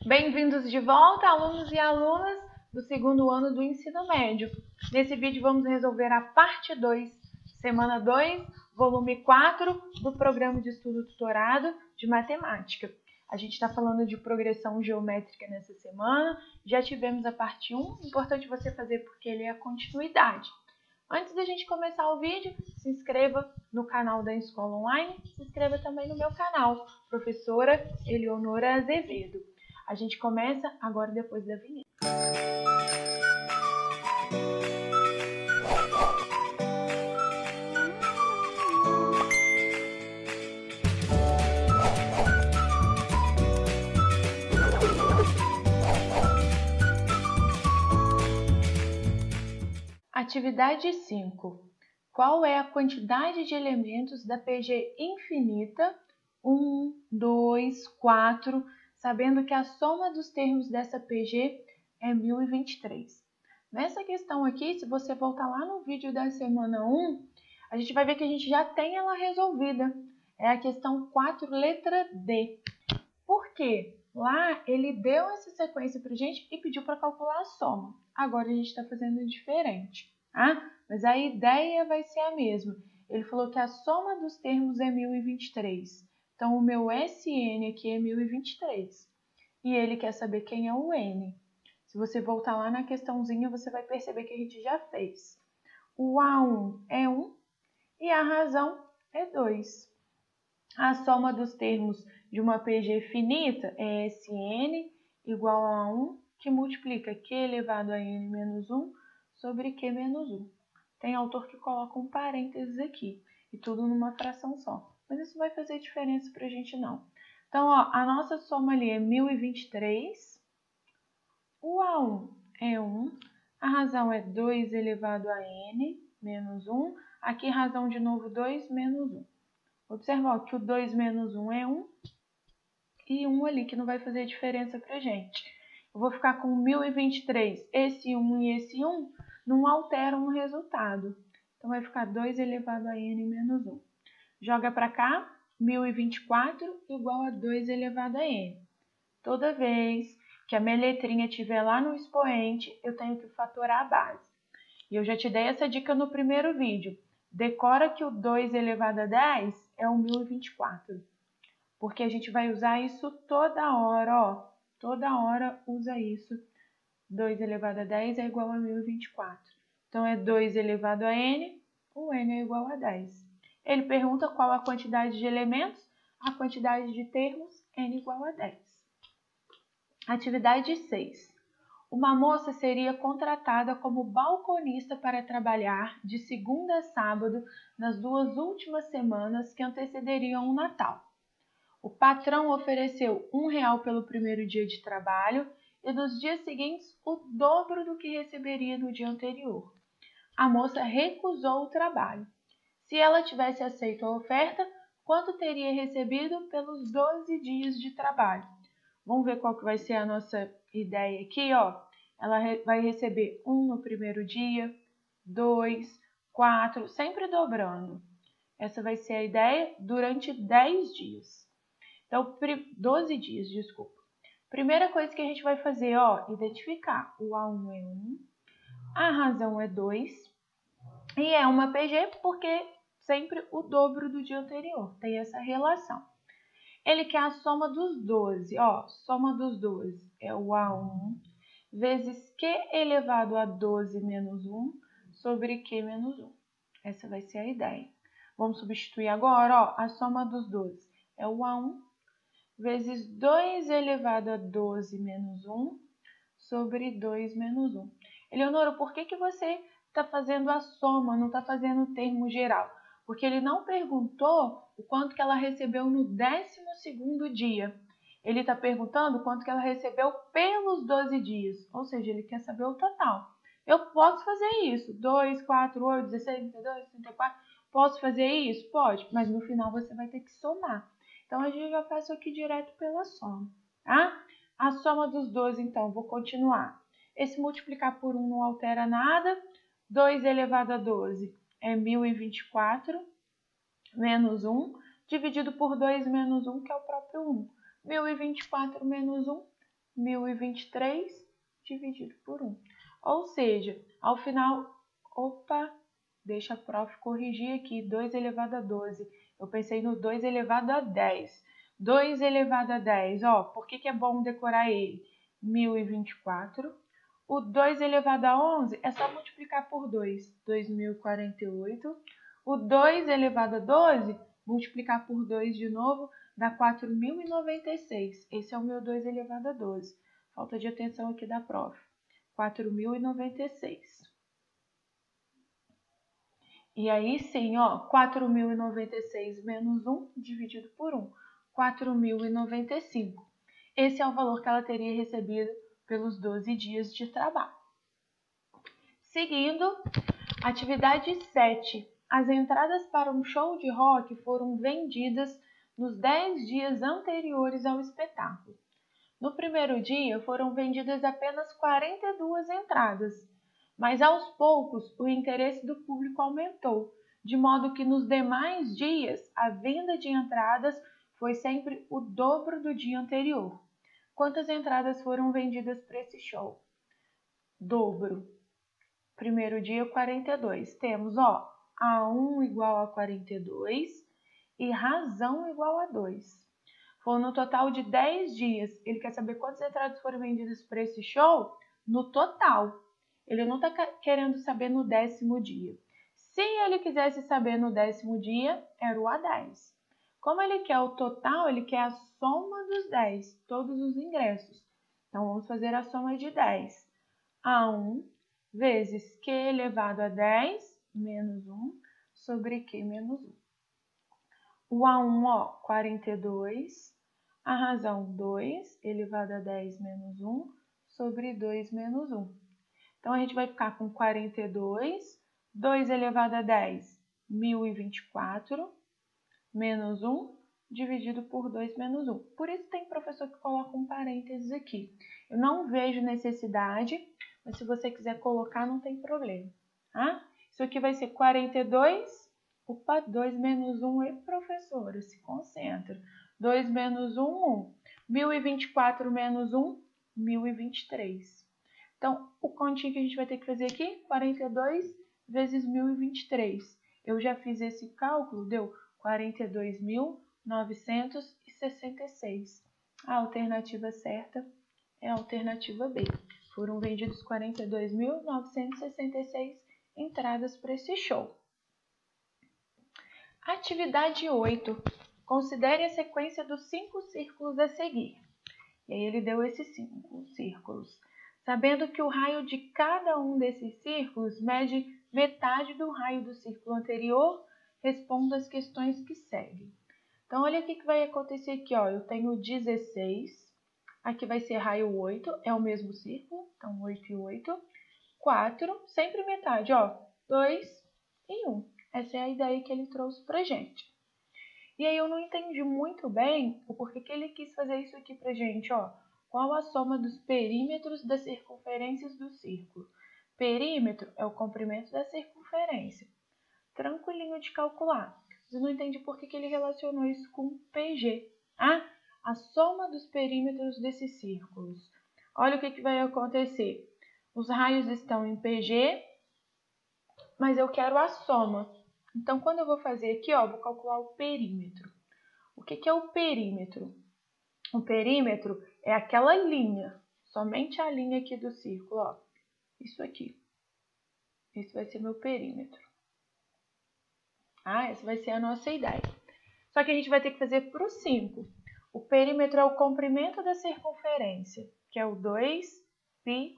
Bem-vindos de volta, alunos e alunas do segundo ano do ensino médio. Nesse vídeo vamos resolver a parte 2, semana 2, volume 4 do programa de estudo tutorado de matemática. A gente está falando de progressão geométrica nessa semana, já tivemos a parte 1, importante você fazer porque ele é a continuidade. Antes da gente começar o vídeo, se inscreva no canal da Escola Online, se inscreva também no meu canal, professora Eleonora Azevedo. A gente começa agora depois da vinheta. Atividade 5. Qual é a quantidade de elementos da PG infinita? 1, 2, 4, sabendo que a soma dos termos dessa PG é 1023. Nessa questão aqui, se você voltar lá no vídeo da semana 1, a gente vai ver que a gente já tem ela resolvida. É a questão 4, letra D. Por quê? Lá ele deu essa sequência para a gente e pediu para calcular a soma. Agora a gente está fazendo diferente, tá? Mas a ideia vai ser a mesma. Ele falou que a soma dos termos é 1023. Então, o meu SN aqui é 1023. E ele quer saber quem é o N. Se você voltar lá na questãozinha, você vai perceber que a gente já fez. O A1 é 1 e a razão é 2. A soma dos termos de uma PG finita é SN igual a 1, que multiplica Q elevado a N menos 1 sobre Q menos 1. Tem autor que coloca um parênteses aqui, e tudo numa fração só. Mas isso não vai fazer diferença para a gente não. Então, ó, a nossa soma ali é 1023, o A1 é 1, a razão é 2 elevado a N menos 1, aqui razão de novo 2 menos 1. Observa que o 2 menos 1 é 1 e 1 ali, que não vai fazer diferença para a gente. Eu vou ficar com 1023, esse 1 e esse 1 não alteram o resultado. Então, vai ficar 2 elevado a N menos 1. Joga para cá, 1024 igual a 2 elevado a N. Toda vez que a minha letrinha estiver lá no expoente, eu tenho que fatorar a base. E eu já te dei essa dica no primeiro vídeo. Decora que o 2 elevado a 10 é o 1024. Porque a gente vai usar isso toda hora, ó. Toda hora usa isso. 2 elevado a 10 é igual a 1024. Então, é 2 elevado a N, o N é igual a 10. Ele pergunta qual a quantidade de elementos, a quantidade de termos, N igual a 10. Atividade 6. Uma moça seria contratada como balconista para trabalhar de segunda a sábado nas 2 últimas semanas que antecederiam o Natal. O patrão ofereceu R$1 pelo primeiro dia de trabalho e nos dias seguintes o dobro do que receberia no dia anterior. A moça recusou o trabalho. Se ela tivesse aceito a oferta, quanto teria recebido pelos 12 dias de trabalho? Vamos ver qual que vai ser a nossa ideia aqui, ó. Ela vai receber 1 no primeiro dia, 2, 4, sempre dobrando. Essa vai ser a ideia durante 10 dias. Então, 12 dias, desculpa. Primeira coisa que a gente vai fazer, ó, identificar. O A1 é 1, a razão é 2 e é uma PG porque sempre o dobro do dia anterior. Tem essa relação. Ele quer a soma dos 12, ó, soma dos 12 é o A1 vezes Q elevado a 12 menos 1 sobre Q menos 1. Essa vai ser a ideia. Vamos substituir agora, ó, a soma dos 12 é o A1 vezes 2 elevado a 12 menos 1 sobre 2 menos 1. Eleonora, por que você está fazendo a soma, não está fazendo o termo geral? Porque ele não perguntou o quanto que ela recebeu no 12º dia. Ele está perguntando quanto que ela recebeu pelos 12 dias, ou seja, ele quer saber o total. Eu posso fazer isso, 2, 4, 8, 16, 32, 34, posso fazer isso? Pode, mas no final você vai ter que somar. Então, a gente já faz isso aqui direto pela soma, tá? A soma dos 12, então, vou continuar. Esse multiplicar por 1 não altera nada. 2 elevado a 12 é 1024 menos 1, dividido por 2 menos 1, que é o próprio 1. 1024 menos 1 1023 dividido por 1. Ou seja, ao final, deixa a prof corrigir aqui, 2 elevado a 12. Eu pensei no 2 elevado a 10. 2 elevado a 10, por que é bom decorar ele? 1024. O 2 elevado a 11 é só multiplicar por 2, 2048. O 2 elevado a 12, multiplicar por 2 de novo, dá 4.096. Esse é o meu 2 elevado a 12. Falta de atenção aqui da prof. 4.096. E aí sim, 4.096 menos 1 dividido por 1. 4.095. Esse é o valor que ela teria recebido pelos 12 dias de trabalho. Seguindo, atividade 7. As entradas para um show de rock foram vendidas nos 10 dias anteriores ao espetáculo. No primeiro dia, foram vendidas apenas 42 entradas, mas aos poucos o interesse do público aumentou, de modo que nos demais dias a venda de entradas foi sempre o dobro do dia anterior. Quantas entradas foram vendidas para esse show? Dobro. Primeiro dia, 42. Temos, A1 igual a 42 e razão igual a 2. Foi no total de 10 dias. Ele quer saber quantas entradas foram vendidas para esse show? No total. Ele não está querendo saber no 10º dia. Se ele quisesse saber no 10º dia, era o A10. Como ele quer o total, ele quer a soma dos 10, todos os ingressos. Então, vamos fazer a soma de 10. A1 vezes Q elevado a 10 menos 1 sobre Q menos 1. O A1, 42, a razão 2 elevado a 10 menos 1 sobre 2 menos 1. Então, a gente vai ficar com 42, 2 elevado a 10, 1024, menos 1, dividido por 2 menos 1. Por isso tem professor que coloca um parênteses aqui. Eu não vejo necessidade, mas se você quiser colocar, não tem problema. Tá? Isso aqui vai ser 42, 2 menos 1, professora, se concentra. 2 menos 1, 1. 1024 menos 1, 1023. Então, o continho que a gente vai ter que fazer aqui, 42 vezes 1023. Eu já fiz esse cálculo, deu 42.966. A alternativa certa é a alternativa B. Foram vendidos 42.966 entradas para esse show. Atividade 8. Considere a sequência dos 5 círculos a seguir. E aí ele deu esses 5 círculos. Sabendo que o raio de cada um desses círculos mede metade do raio do círculo anterior, responda as questões que seguem. Então, olha o que vai acontecer aqui. Eu tenho 16, aqui vai ser raio 8, é o mesmo círculo, então 8 e 8. 4, sempre metade, 2 e 1. Essa é a ideia que ele trouxe pra gente. E aí eu não entendi muito bem o porquê que ele quis fazer isso aqui pra gente, Qual a soma dos perímetros das circunferências do círculo? Perímetro é o comprimento da circunferência. Tranquilinho de calcular. Mas eu não entendi por que ele relacionou isso com PG. A soma dos perímetros desses círculos. Olha o que vai acontecer. Os raios estão em PG, mas eu quero a soma. Então, quando eu vou fazer aqui, vou calcular o perímetro. O que é o perímetro? O perímetro é aquela linha, somente a linha aqui do círculo, Isso aqui. Esse vai ser meu perímetro. Essa vai ser a nossa ideia. Só que a gente vai ter que fazer para o 5. O perímetro é o comprimento da circunferência, que é o 2πr.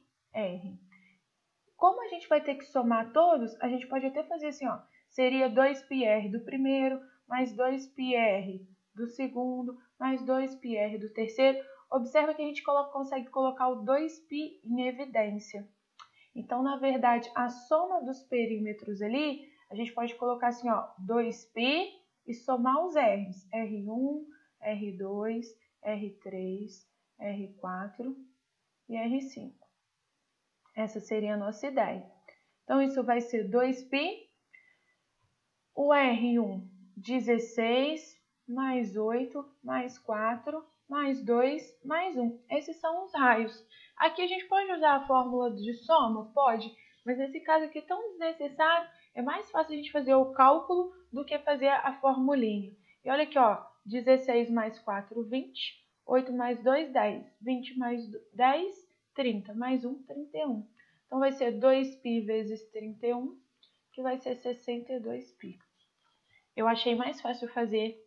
Como a gente vai ter que somar todos, a gente pode até fazer assim, seria 2πr do primeiro, mais 2πr do segundo, mais 2πr do terceiro. Observa que a gente consegue colocar o 2π em evidência. Então, na verdade, a soma dos perímetros ali, a gente pode colocar assim, 2π e somar os R's. R1, R2, R3, R4 e R5. Essa seria a nossa ideia. Então, isso vai ser 2π, o R1, 16, mais 8, mais 4, mais 2, mais 1. Esses são os raios. Aqui a gente pode usar a fórmula de soma? Pode, mas nesse caso aqui é tão desnecessário, é mais fácil a gente fazer o cálculo do que fazer a formulinha. E olha aqui, ó, 16 mais 4, 20, 8 mais 2, 10, 20 mais 10, 30, mais 1, 31. Então vai ser 2π vezes 31, que vai ser 62π. Eu achei mais fácil fazer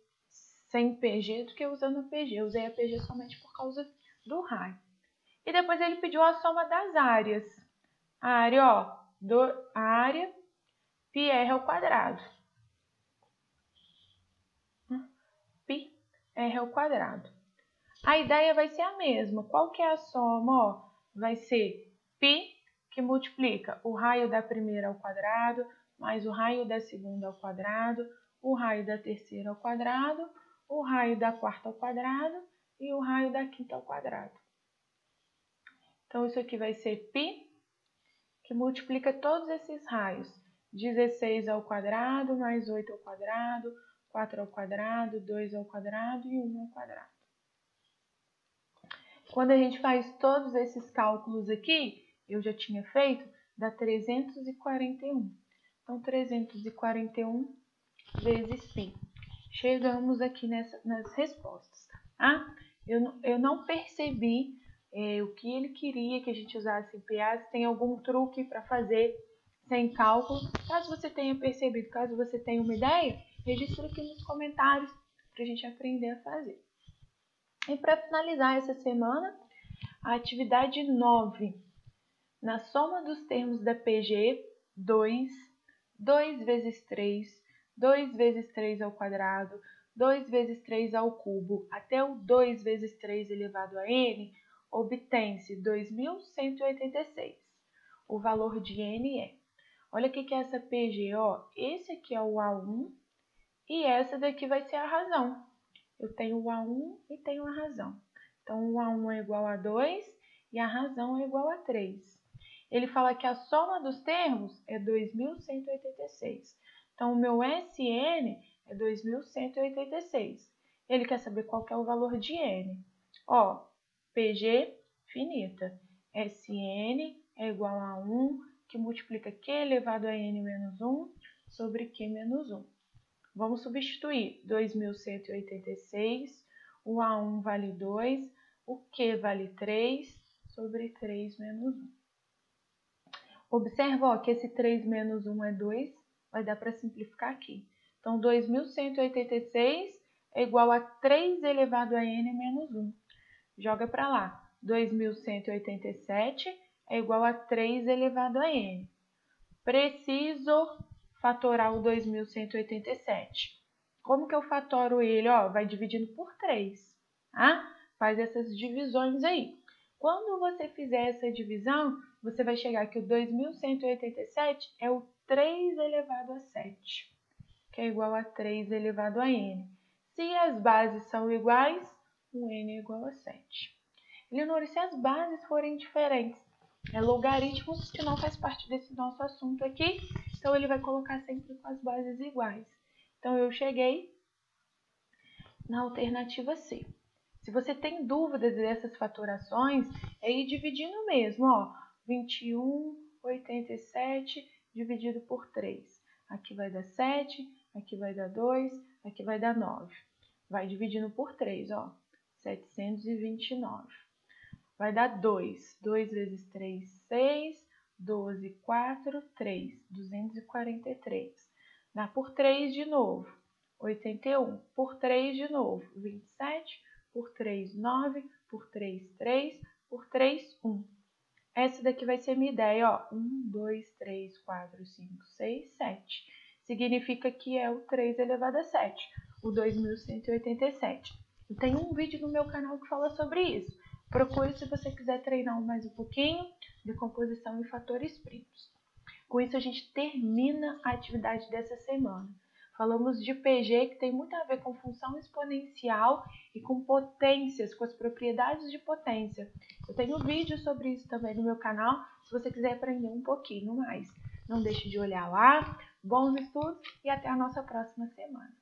sem PG do que usando o PG. Eu usei a PG somente por causa do raio. E depois ele pediu a soma das áreas. A área, ó, a área πr ao quadrado. πr ao quadrado. A ideia vai ser a mesma. Qual que é a soma? Ó, vai ser π, que multiplica o raio da primeira ao quadrado, mais o raio da segunda ao quadrado, o raio da terceira ao quadrado, o raio da quarta ao quadrado e o raio da quinta ao quadrado. Então, isso aqui vai ser π, que multiplica todos esses raios. 16 ao quadrado, mais 8 ao quadrado, 4 ao quadrado, 2 ao quadrado e 1 ao quadrado. Quando a gente faz todos esses cálculos aqui, eu já tinha feito, dá 341. Então, 341 vezes π. Chegamos aqui nas respostas, tá? Eu não percebi o que ele queria que a gente usasse em PA, se tem algum truque para fazer sem cálculo. Caso você tenha percebido, caso você tenha uma ideia, registre aqui nos comentários para a gente aprender a fazer. E para finalizar essa semana, a atividade 9. Na soma dos termos da PG, 2, 2 vezes 3, 2 vezes 3 ao quadrado, 2 vezes 3 ao cubo, até o 2 vezes 3 elevado a n, obtém-se 2.186. O valor de n é... Olha o que é essa PG, ó. Esse aqui é o A1 e essa daqui vai ser a razão. Eu tenho o A1 e tenho a razão. Então, o A1 é igual a 2 e a razão é igual a 3. Ele fala que a soma dos termos é 2.186. Então, o meu SN é 2.186. Ele quer saber qual que é o valor de N. Ó, PG finita. SN é igual a 1, que multiplica Q elevado a N menos 1 sobre Q menos 1. Vamos substituir 2.186, o A1 vale 2, o Q vale 3 sobre 3 menos 1. Observa ó, que esse 3 menos 1 é 2, vai dar para simplificar aqui. Então, 2.186 é igual a 3 elevado a n menos 1. Joga para lá. 2.187 é igual a 3 elevado a n. Preciso fatorar o 2.187. Como que eu fatoro ele? Ó, vai dividindo por 3. Tá? Faz essas divisões aí. Quando você fizer essa divisão, você vai chegar que o 2.187 é o 3 elevado a 7, que é igual a 3 elevado a n. Se as bases são iguais, o n é igual a 7. Leonor, se as bases forem diferentes, é logaritmos que não faz parte desse nosso assunto aqui, então ele vai colocar sempre com as bases iguais. Então, eu cheguei na alternativa C. Se você tem dúvidas dessas fatorações, é ir dividindo mesmo, ó. 21,87 dividido por 3. Aqui vai dar 7, aqui vai dar 2, aqui vai dar 9. Vai dividindo por 3, ó. 729. Vai dar 2. 2 vezes 3, 6. 12, 4, 3. 243. Dá por 3 de novo. 81. Por 3 de novo. 27. Por 3, 9. Por 3, 3. Por 3, 1. Essa daqui vai ser minha ideia, ó. 1, 2, 3, 4, 5, 6, 7. Significa que é o 3 elevado a 7. O 2.187. Eu tenho um vídeo no meu canal que fala sobre isso. Procure se você quiser treinar mais um pouquinho de composição e fatores primos. Com isso, a gente termina a atividade dessa semana. Falamos de PG, que tem muito a ver com função exponencial e com potências, com as propriedades de potência. Eu tenho vídeo sobre isso também no meu canal, se você quiser aprender um pouquinho mais. Não deixe de olhar lá. Bons estudos e até a nossa próxima semana.